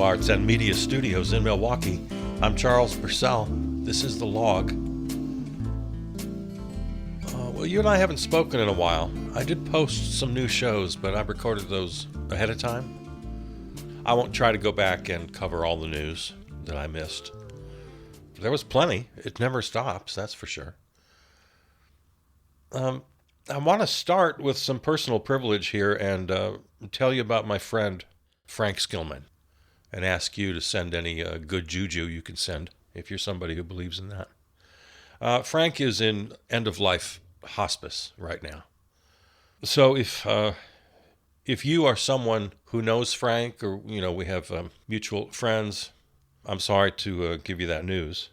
Arts and Media Studios in Milwaukee. I'm Charles Purcell. This is The Log. Well, you and I haven't spoken in a while. I did post some new shows, but I recorded those ahead of time. I won't try to go back and cover all the news that I missed. There was plenty. It never stops, that's for sure. I want to start with some personal privilege here and tell you about my friend Frank Skillman and ask you to send any good juju you can send if you're somebody who believes in that. Frank is in end-of-life hospice right now. So if you are someone who knows Frank, or we have mutual friends, I'm sorry to give you that news.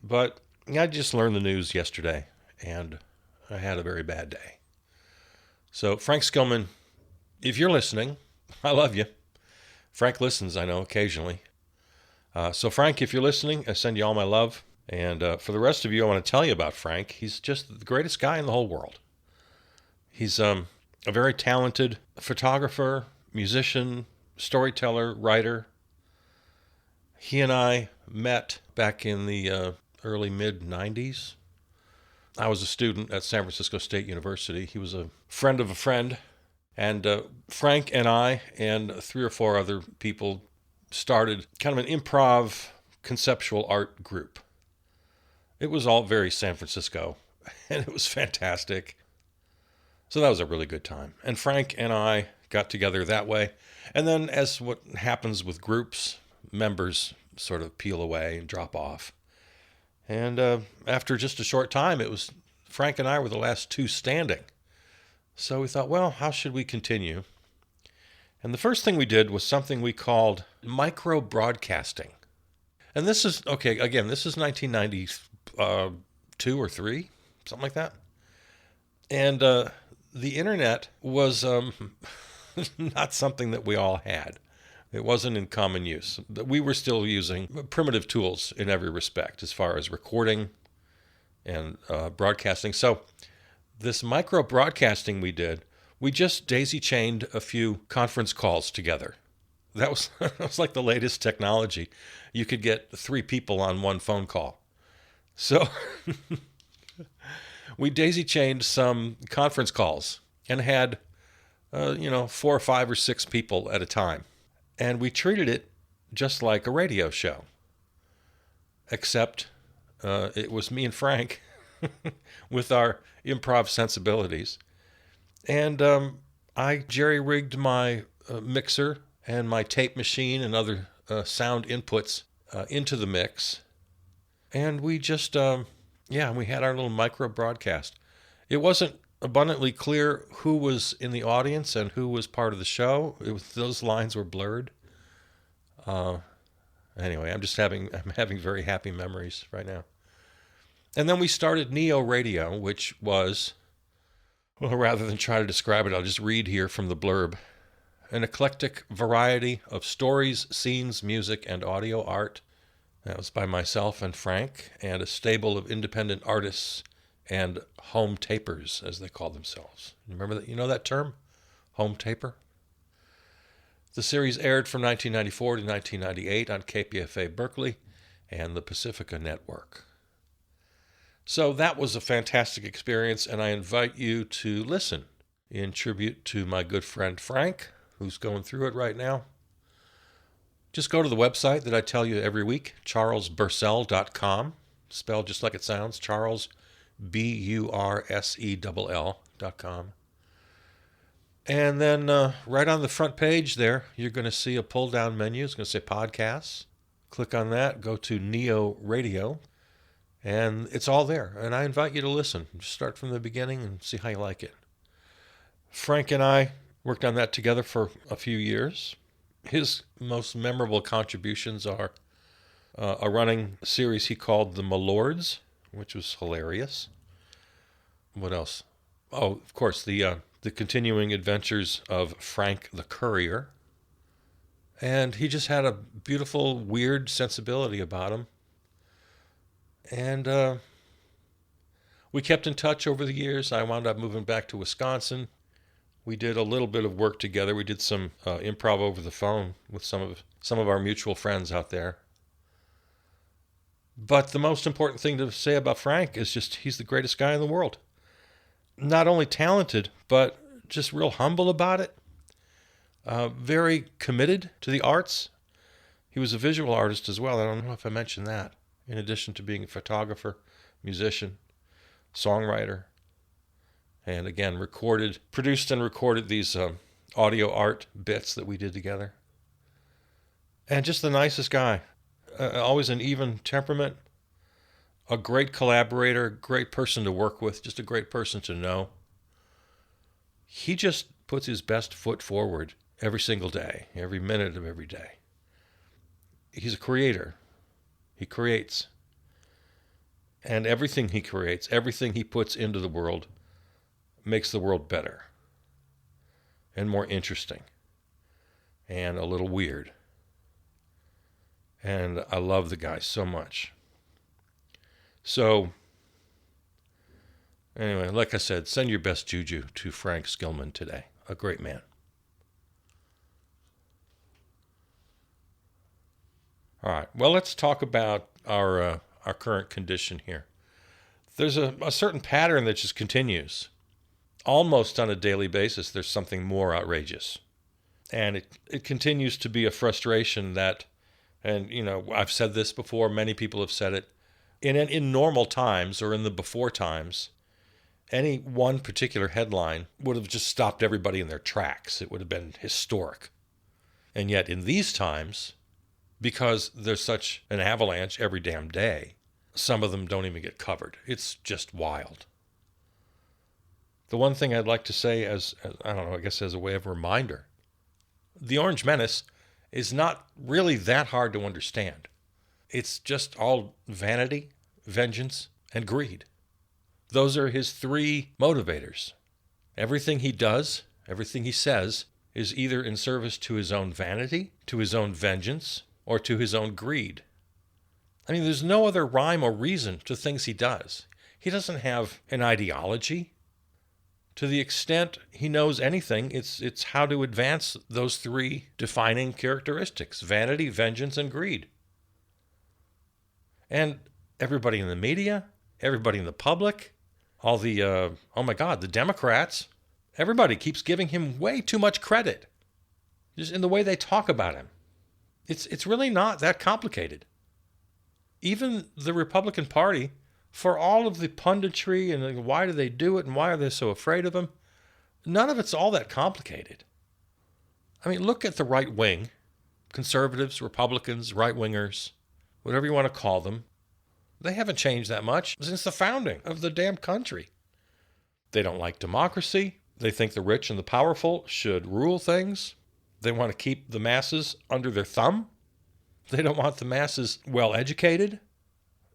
But I just learned the news yesterday, and I had a very bad day. So Frank Skillman, if you're listening, I love you. Frank listens, I know, occasionally. So Frank, if you're listening, I send you all my love. And for the rest of you, I want to tell you about Frank. He's just the greatest guy in the whole world. He's a very talented photographer, musician, storyteller, writer. He and I met back in the early mid-90s. I was a student at San Francisco State University. He was a friend of a friend. And Frank and I and 3 or 4 other people started kind of an improv conceptual art group. It was all very San Francisco, and it was fantastic. So that was a really good time. And Frank and I got together that way. And then as what happens with groups, members sort of peel away and drop off. And after just a short time, it was Frank and I were the last 2 standing. So we thought, well, how should we continue? And the first thing we did was something we called micro-broadcasting. And this is, okay, again, this is 1992 or 3, something like that. And the internet was not something that we all had. It wasn't in common use. We were still using primitive tools in every respect as far as recording and broadcasting. So this micro broadcasting we did, we just daisy-chained a few conference calls together. That was, that was like the latest technology. You could get 3 people on one phone call. So we daisy-chained some conference calls and had, 4 or 5 or 6 people at a time. And we treated it just like a radio show, except it was me and Frank with our improv sensibilities. And I jerry-rigged my mixer and my tape machine and other sound inputs into the mix. And we just, we had our little micro broadcast. It wasn't abundantly clear who was in the audience and who was part of the show. Those lines were blurred. Anyway, I'm having very happy memories right now. And then we started Neo Radio, which was, well, rather than try to describe it, I'll just read here from the blurb. An eclectic variety of stories, scenes, music, and audio art. That was by myself and Frank, and a stable of independent artists and home tapers, as they call themselves. Remember that? You know that term? Home taper? The series aired from 1994 to 1998 on KPFA Berkeley and the Pacifica Network. So that was a fantastic experience, and I invite you to listen in tribute to my good friend Frank, who's going through it right now. Just go to the website that I tell you every week, charlesburcell.com, spelled just like it sounds, Charles, Bursell.com. And then right on the front page there, you're going to see a pull-down menu. It's going to say podcasts. Click on that, go to Neo Radio, and it's all there. And I invite you to listen. Just start from the beginning and see how you like it. Frank and I worked on that together for a few years. His most memorable contributions are a running series he called The Malords, which was hilarious. What else? Oh, of course, the continuing adventures of Frank the Courier. And he just had a beautiful, weird sensibility about him. And we kept in touch over the years. I wound up moving back to Wisconsin. We did a little bit of work together. We did some improv over the phone with some of our mutual friends out there. But the most important thing to say about Frank is just he's the greatest guy in the world. Not only talented, but just real humble about it. Very committed to the arts. He was a visual artist as well. I don't know if I mentioned that. In addition to being a photographer, musician, songwriter, and again, produced and recorded these audio art bits that we did together. And just the nicest guy. Always an even temperament. A great collaborator, great person to work with, just a great person to know. He just puts his best foot forward every single day, every minute of every day. He's a creator. He creates. And everything he creates, everything he puts into the world, makes the world better and more interesting and a little weird. And I love the guy so much. So, anyway, like I said, send your best juju to Frank Skillman today. A great man. All right. Well, let's talk about our current condition here. There's a certain pattern that just continues. Almost on a daily basis, there's something more outrageous. And it continues to be a frustration that, and I've said this before, many people have said it, in normal times or in the before times, any one particular headline would have just stopped everybody in their tracks. It would have been historic. And yet in these times, because there's such an avalanche every damn day, some of them don't even get covered. It's just wild. The one thing I'd like to say as I don't know, I guess as a way of reminder, the Orange Menace is not really that hard to understand. It's just all vanity, vengeance, and greed. Those are his three motivators. Everything he does, everything he says, is either in service to his own vanity, to his own vengeance, or to his own greed. I mean, there's no other rhyme or reason to things he does. He doesn't have an ideology. To the extent he knows anything, it's how to advance those three defining characteristics: vanity, vengeance, and greed. And everybody in the media, everybody in the public, all the, the Democrats, everybody keeps giving him way too much credit, just in the way they talk about him. It's really not that complicated. Even the Republican Party, for all of the punditry and why do they do it and why are they so afraid of him, none of it's all that complicated. I mean, look at the right wing, conservatives, Republicans, right-wingers, whatever you want to call them. They haven't changed that much since the founding of the damn country. They don't like democracy. They think the rich and the powerful should rule things. They want to keep the masses under their thumb. They don't want the masses well educated,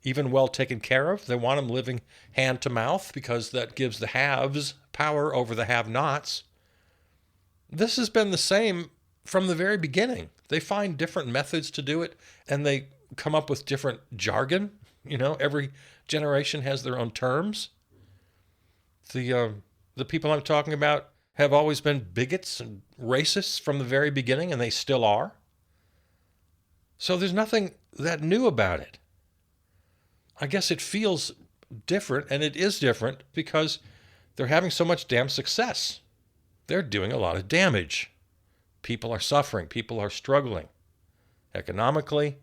even well taken care of. They want them living hand to mouth because that gives the haves power over the have-nots. This has been the same from the very beginning. They find different methods to do it, and they come up with different jargon. Every generation has their own terms. The people I'm talking about have always been bigots and racists from the very beginning, and they still are. So there's nothing that new about it. I guess it feels different, and it is different because they're having so much damn success. They're doing a lot of damage. People are suffering. People are struggling economically.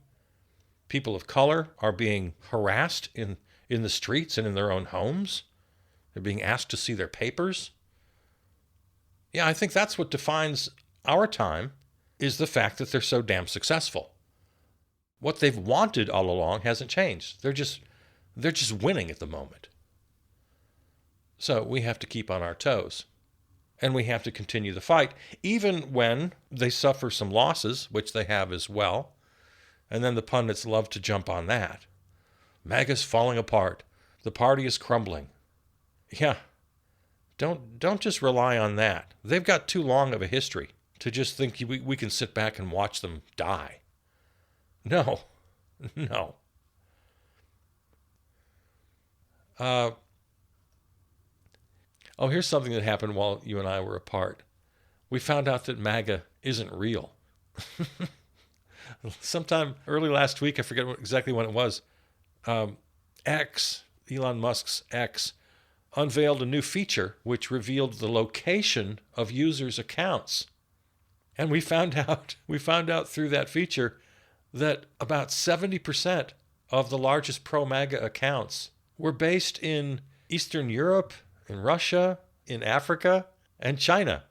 People of color are being harassed in the streets and in their own homes. They're being asked to see their papers. Yeah, I think that's what defines our time, is the fact that they're so damn successful. What they've wanted all along hasn't changed. They're just winning at the moment. So we have to keep on our toes. And we have to continue the fight, even when they suffer some losses, which they have as well. And then the pundits love to jump on that. MAGA's falling apart. The party is crumbling. Yeah, don't just rely on that. They've got too long of a history to just think we can sit back and watch them die. No. Oh, here's something that happened while you and I were apart. We found out that MAGA isn't real. Sometime early last week, I forget exactly when it was, X, Elon Musk's X, unveiled a new feature which revealed the location of users' accounts. And we found out through that feature that about 70% of the largest pro-MAGA accounts were based in Eastern Europe, in Russia, in Africa, and China.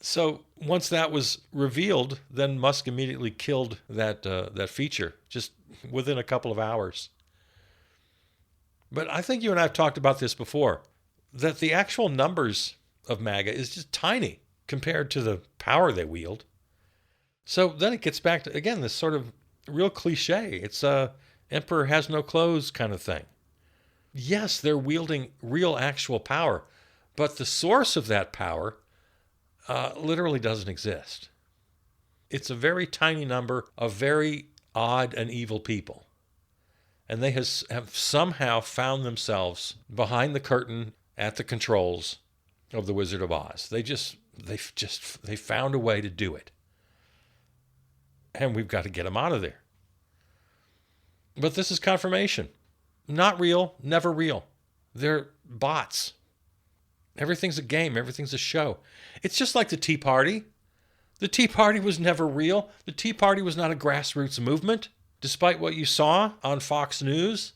So once that was revealed, then Musk immediately killed that feature just within a couple of hours. But I think you and I have talked about this before, that the actual numbers of MAGA is just tiny compared to the power they wield. So then it gets back to, again, this sort of real cliche. It's a emperor has no clothes kind of thing. Yes, they're wielding real actual power, but the source of that power literally doesn't exist. It's a very tiny number of very odd and evil people. And they have somehow found themselves behind the curtain at the controls of the Wizard of Oz. They found a way to do it. And we've got to get them out of there. But this is confirmation. Not real, never real. They're bots. Everything's a game. Everything's a show. It's just like the Tea Party. The Tea Party was never real. The Tea Party was not a grassroots movement, despite what you saw on Fox News.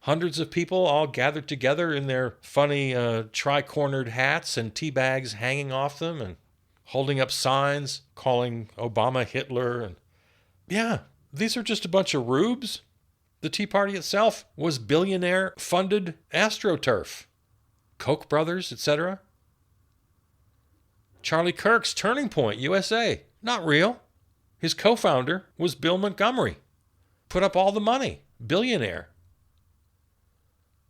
Hundreds of people all gathered together in their funny tri-cornered hats and tea bags hanging off them and holding up signs calling Obama Hitler. And yeah, these are just a bunch of rubes. The Tea Party itself was billionaire-funded AstroTurf. Koch brothers, etc. Charlie Kirk's Turning Point USA, not real. His co-founder was Bill Montgomery. Put up all the money, billionaire.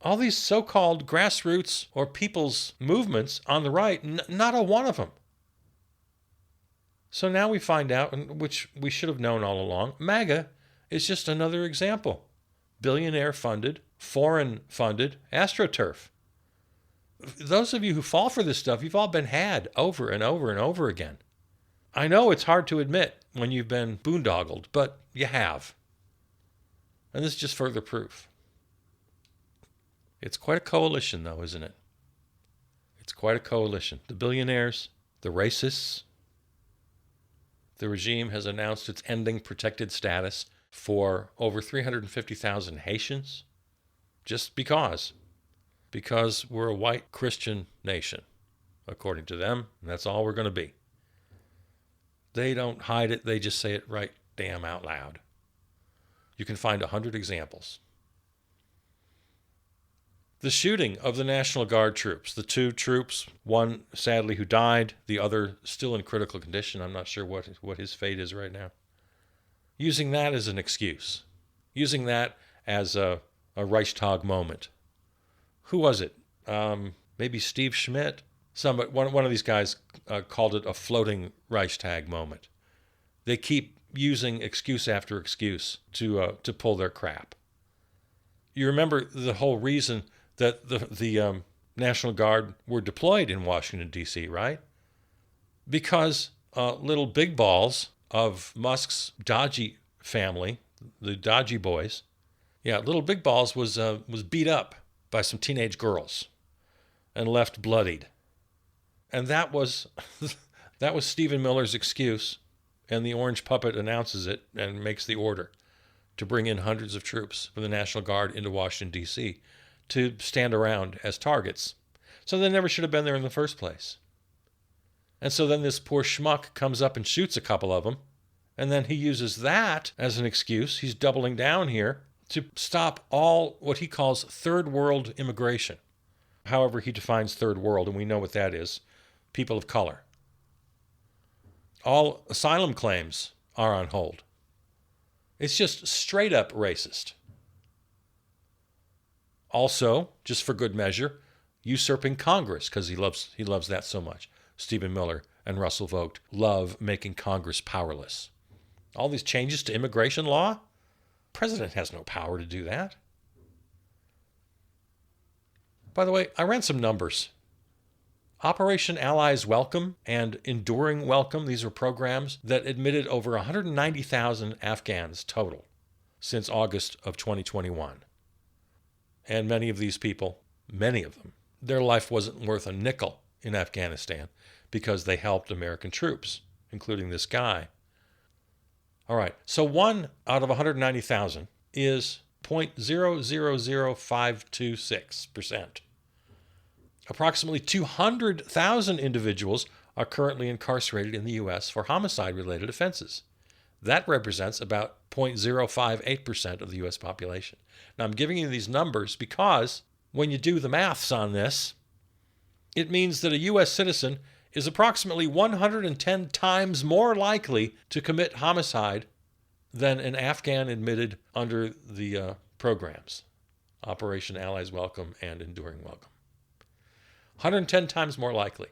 All these so-called grassroots or people's movements on the right, not a one of them. So now we find out, which we should have known all along, MAGA is just another example. Billionaire-funded, foreign-funded AstroTurf. Those of you who fall for this stuff, you've all been had over and over and over again. I know it's hard to admit when you've been boondoggled, but you have. And this is just further proof. It's quite a coalition, though, isn't it? It's quite a coalition. The billionaires, the racists. The regime has announced it's ending protected status for over 350,000 Haitians, just because we're a white Christian nation, according to them, and that's all we're going to be. They don't hide it, they just say it right damn out loud. You can find 100 examples. The shooting of the National Guard troops, the two troops, one sadly who died, the other still in critical condition. I'm not sure what his fate is right now. Using that as an excuse. Using that as a Reichstag moment. Who was it? Maybe Steve Schmidt? One of these guys called it a floating Reichstag moment. They keep using excuse after excuse to pull their crap. You remember the whole reason that the National Guard were deployed in Washington, D.C., right? Because little big balls of Musk's Dodgy family, the Dodgy boys, little big balls was beat up by some teenage girls and left bloodied. And that was Stephen Miller's excuse, and the Orange Puppet announces it and makes the order to bring in hundreds of troops from the National Guard into Washington, D.C. to stand around as targets. So they never should have been there in the first place. And so then this poor schmuck comes up and shoots a couple of them, and then he uses that as an excuse. He's doubling down here to stop all what he calls third world immigration. However he defines third world, and we know what that is, people of color. All asylum claims are on hold. It's just straight up racist. Also, just for good measure, usurping Congress, because he loves that so much. Stephen Miller and Russell Vogt love making Congress powerless. All these changes to immigration law, the president has no power to do that. By the way, I ran some numbers. Operation Allies Welcome and Enduring Welcome, these are programs that admitted over 190,000 Afghans total since August of 2021. And many of these people, many of them, their life wasn't worth a nickel in Afghanistan because they helped American troops, including this guy. All right, so 1 out of 190,000 is 0.000526%. Approximately 200,000 individuals are currently incarcerated in the U.S. for homicide-related offenses. That represents about 0.058% of the U.S. population. Now, I'm giving you these numbers because when you do the maths on this, it means that a U.S. citizen is approximately 110 times more likely to commit homicide than an Afghan admitted under the programs, Operation Allies Welcome and Enduring Welcome. 110 times more likely.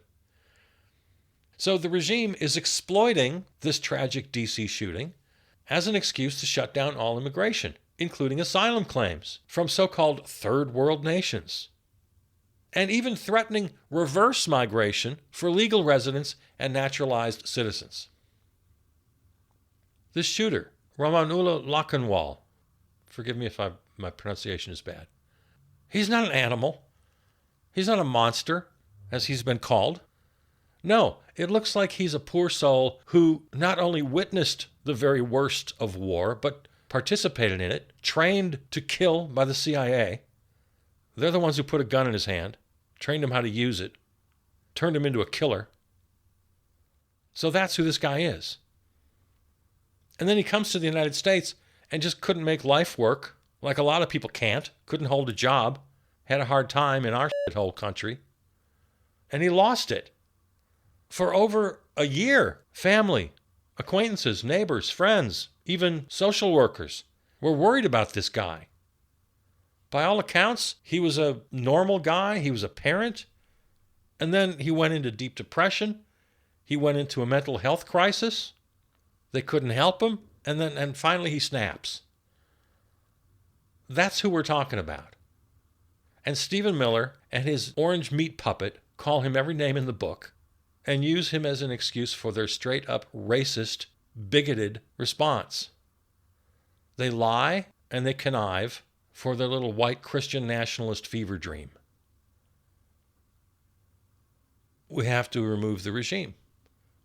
So the regime is exploiting this tragic D.C. shooting as an excuse to shut down all immigration, including asylum claims from so-called third world nations, and even threatening reverse migration for legal residents and naturalized citizens. This shooter, Ramanullah Lakhanwal, forgive me if my pronunciation is bad, he's not an animal. He's not a monster, as he's been called. No, it looks like he's a poor soul who not only witnessed the very worst of war, but participated in it, trained to kill by the CIA. They're the ones who put a gun in his hand, trained him how to use it, turned him into a killer. So that's who this guy is. And then he comes to the United States and just couldn't make life work, like a lot of people can't, couldn't hold a job, had a hard time in our shithole country, and he lost it. For over a year, family, acquaintances, neighbors, friends, even social workers were worried about this guy. By all accounts, he was a normal guy, he was a parent, and then he went into deep depression, he went into a mental health crisis, they couldn't help him, and finally he snaps. That's who we're talking about. And Stephen Miller and his orange meat puppet call him every name in the book and use him as an excuse for their straight-up racist, bigoted response. They lie and they connive for their little white Christian nationalist fever dream. We have to remove the regime.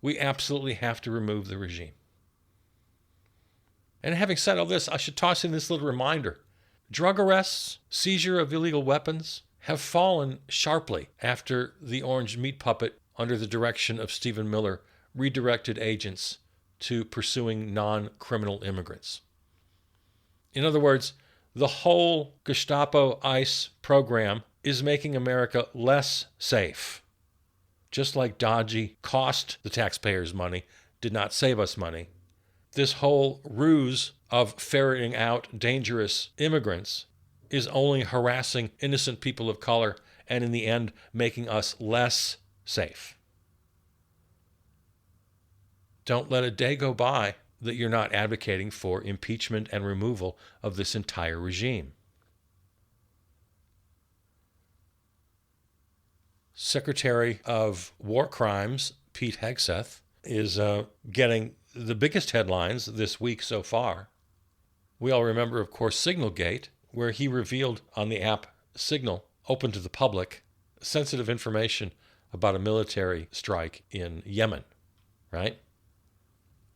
We absolutely have to remove the regime. And having said all this, I should toss in this little reminder. Drug arrests, seizure of illegal weapons have fallen sharply after the orange meat puppet, under the direction of Stephen Miller, redirected agents to pursuing non-criminal immigrants. In other words, the whole Gestapo ICE program is making America less safe. Just like dodgy cost the taxpayers money, did not save us money. This whole ruse of ferreting out dangerous immigrants is only harassing innocent people of color and in the end making us less safe. Don't let a day go by that you're not advocating for impeachment and removal of this entire regime. Secretary of War Crimes, Pete Hegseth, is getting the biggest headlines this week so far. We all remember, of course, Signalgate, where he revealed on the app Signal, open to the public, sensitive information about a military strike in Yemen, right?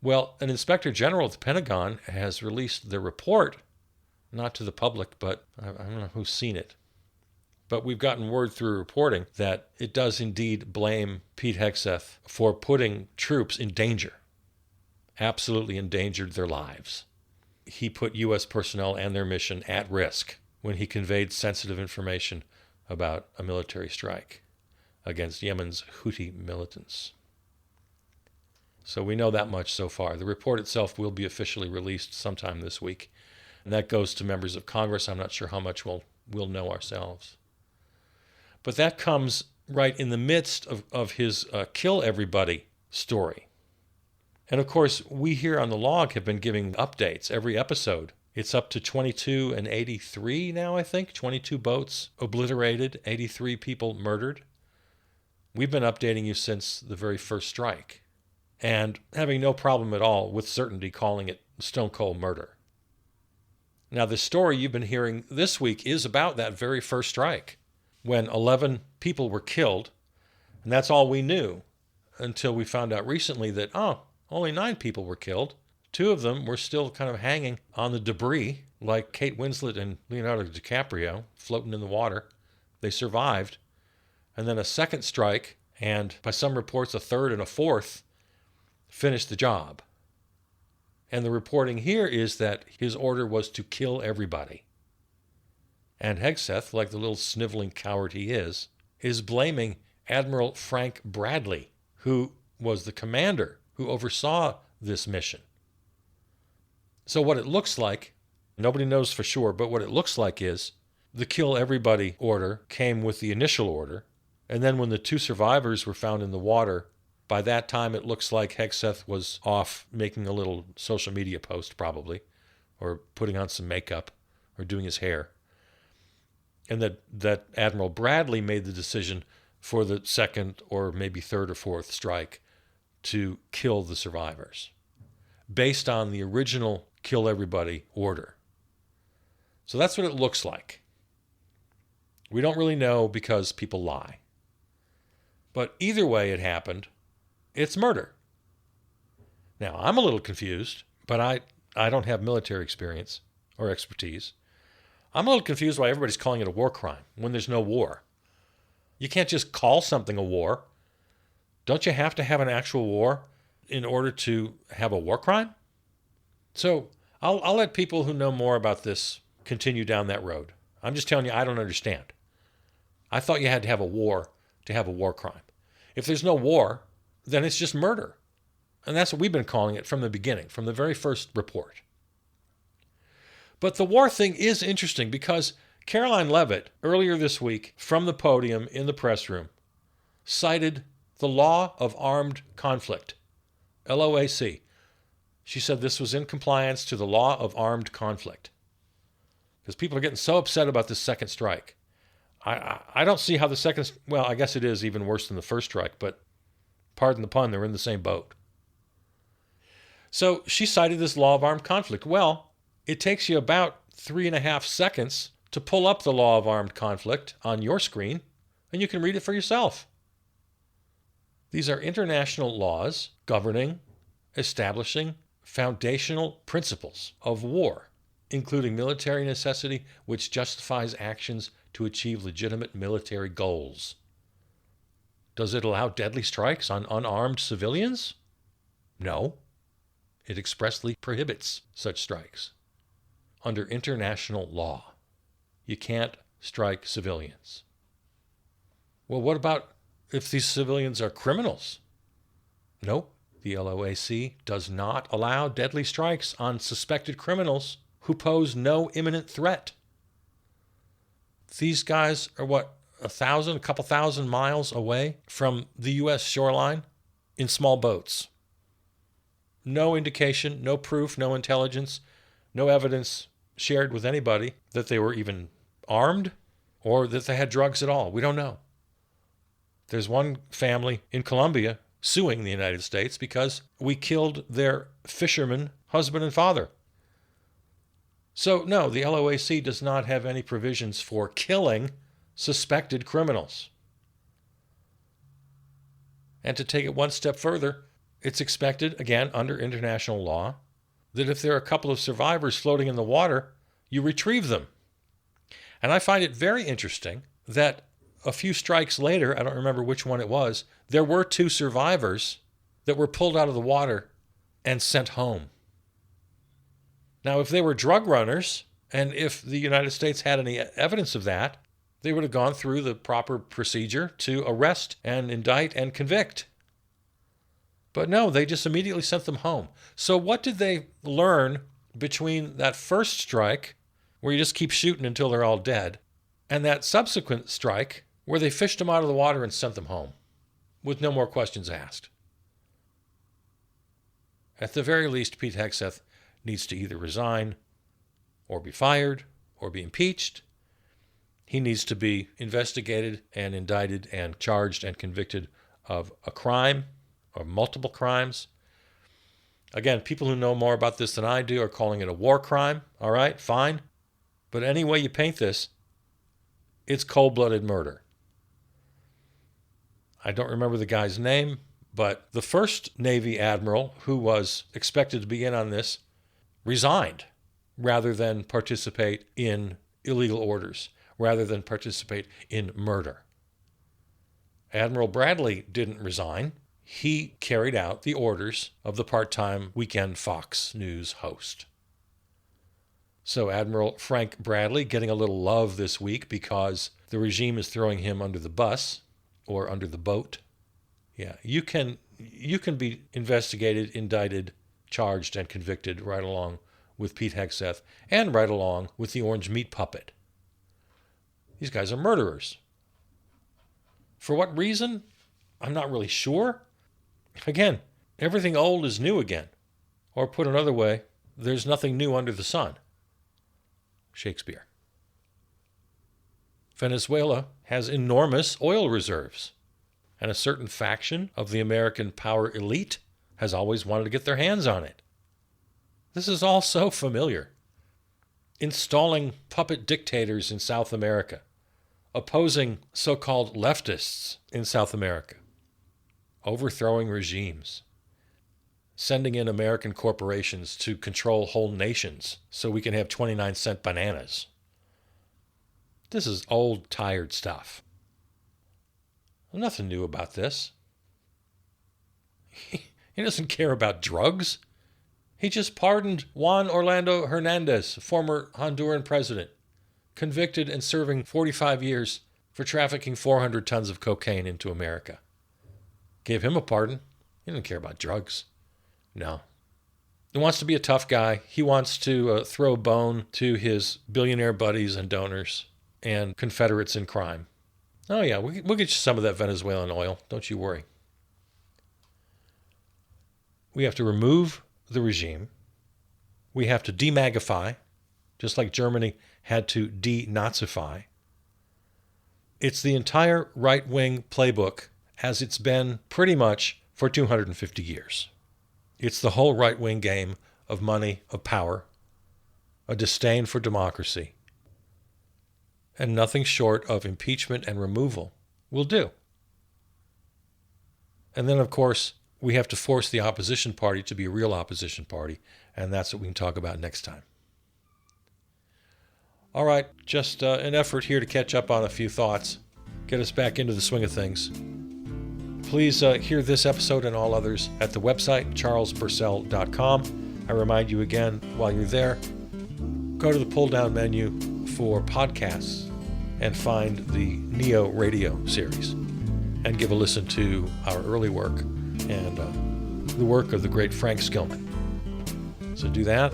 Well, an inspector general at the Pentagon has released the report, not to the public, but I don't know who's seen it. But we've gotten word through reporting that it does indeed blame Pete Hegseth for putting troops in danger, absolutely endangered their lives. He put U.S. personnel and their mission at risk when he conveyed sensitive information about a military strike against Yemen's Houthi militants. So we know that much so far. The report itself will be officially released sometime this week. And that goes to members of Congress. I'm not sure how much we'll know ourselves. But that comes right in the midst of his kill everybody story. And of course, we here on the log have been giving updates every episode It's up to 22 and 83 now, I think. 22 boats obliterated, 83 people murdered. We've been updating you since the very first strike, and having no problem at all with certainty calling it stone cold murder. Now, the story you've been hearing this week is about that very first strike, when 11 people were killed, and that's all we knew until we found out recently that, only 9 people were killed. 2 of them were still kind of hanging on the debris, like Kate Winslet and Leonardo DiCaprio, floating in the water. They survived. And then a second strike, and by some reports a third and a fourth, finished the job. And the reporting here is that his order was to kill everybody. And Hegseth, like the little sniveling coward he is blaming Admiral Frank Bradley, who was the commander who oversaw this mission. So what it looks like, nobody knows for sure, but what it looks like is the kill everybody order came with the initial order, and then when the 2 survivors were found in the water, by that time it looks like Hegseth was off making a little social media post probably, or putting on some makeup, or doing his hair. And that Admiral Bradley made the decision for the second or maybe third or fourth strike to kill the survivors, based on the original kill everybody order. So that's what it looks like. We don't really know because people lie. But either way it happened, it's murder. Now, I'm a little confused, but I don't have military experience or expertise. I'm a little confused why everybody's calling it a war crime when there's no war. You can't just call something a war. Don't you have to have an actual war in order to have a war crime? So I'll let people who know more about this continue down that road. I'm just telling you, I don't understand. I thought you had to have a war to have a war crime. If there's no war, then it's just murder. And that's what we've been calling it from the beginning, from the very first report. But the war thing is interesting because Caroline Leavitt, earlier this week, from the podium in the press room, cited the law of armed conflict, LOAC. She said this was in compliance to the law of armed conflict. Because people are getting so upset about this second strike. I don't see how the second, well, I guess it is even worse than the first strike, but pardon the pun, they're in the same boat. So she cited this law of armed conflict. Well, it takes you about 3.5 seconds to pull up the law of armed conflict on your screen, and you can read it for yourself. These are international laws governing, establishing foundational principles of war, including military necessity, which justifies actions to achieve legitimate military goals. Does it allow deadly strikes on unarmed civilians? No. It expressly prohibits such strikes. Under international law, you can't strike civilians. Well, what about if these civilians are criminals? Nope. The LOAC does not allow deadly strikes on suspected criminals who pose no imminent threat. These guys are a couple thousand miles away from the U.S. shoreline in small boats. No indication, no proof, no intelligence, no evidence shared with anybody that they were even armed or that they had drugs at all. We don't know. There's one family in Colombia suing the United States because we killed their fisherman husband and father. So no, the LOAC does not have any provisions for killing suspected criminals. And to take it one step further, it's expected, again, under international law, that if there are a couple of survivors floating in the water, you retrieve them. And I find it very interesting that a few strikes later, I don't remember which one it was, there were 2 survivors that were pulled out of the water and sent home. Now, if they were drug runners, and if the United States had any evidence of that, they would have gone through the proper procedure to arrest and indict and convict. But no, they just immediately sent them home. So what did they learn between that first strike, where you just keep shooting until they're all dead, and that subsequent strike, where they fished them out of the water and sent them home, with no more questions asked? At the very least, Pete Hegseth needs to either resign or be fired or be impeached. He needs to be investigated and indicted and charged and convicted of a crime or multiple crimes. Again, people who know more about this than I do are calling it a war crime. All right, fine. But any way you paint this, it's cold-blooded murder. I don't remember the guy's name, but the first Navy admiral who was expected to be in on this resigned rather than participate in illegal orders, rather than participate in murder. Admiral Bradley didn't resign. He carried out the orders of the part-time weekend Fox News host. So Admiral Frank Bradley getting a little love this week because the regime is throwing him under the bus or under the boat. Yeah, you can be investigated, indicted, charged, and convicted right along with Pete Hegseth and right along with the Orange Meat Puppet. These guys are murderers. For what reason? I'm not really sure. Again, everything old is new again. Or put another way, there's nothing new under the sun. Shakespeare. Venezuela has enormous oil reserves, and a certain faction of the American power elite has always wanted to get their hands on it. This is all so familiar. Installing puppet dictators in South America, opposing so-called leftists in South America, overthrowing regimes, sending in American corporations to control whole nations so we can have 29-cent bananas. This is old, tired stuff. Nothing new about this. He doesn't care about drugs. He just pardoned Juan Orlando Hernandez, former Honduran president, convicted and serving 45 years for trafficking 400 tons of cocaine into America. Gave him a pardon. He didn't care about drugs. No. He wants to be a tough guy. He wants to throw a bone to his billionaire buddies and donors and confederates in crime. Oh yeah, we'll get you some of that Venezuelan oil. Don't you worry. We have to remove the regime. We have to demagify, just like Germany had to denazify. It's the entire right-wing playbook as it's been pretty much for 250 years. It's the whole right-wing game of money, of power, a disdain for democracy, and nothing short of impeachment and removal will do. And then, of course, we have to force the opposition party to be a real opposition party, and that's what we can talk about next time. All right, just an effort here to catch up on a few thoughts, get us back into the swing of things. Please hear this episode and all others at the website, charlesburcell.com. I remind you again, while you're there, go to the pull-down menu for podcasts and find the Neo Radio series and give a listen to our early work and the work of the great Frank Skillman. So do that.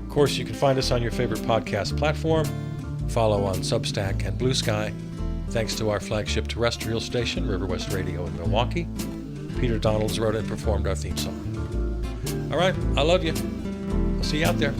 Of course, you can find us on your favorite podcast platform. Follow on Substack and Blue Sky. Thanks to our flagship terrestrial station, River West Radio in Milwaukee. Peter Donalds wrote and performed our theme song. All right, I love you. I'll see you out there.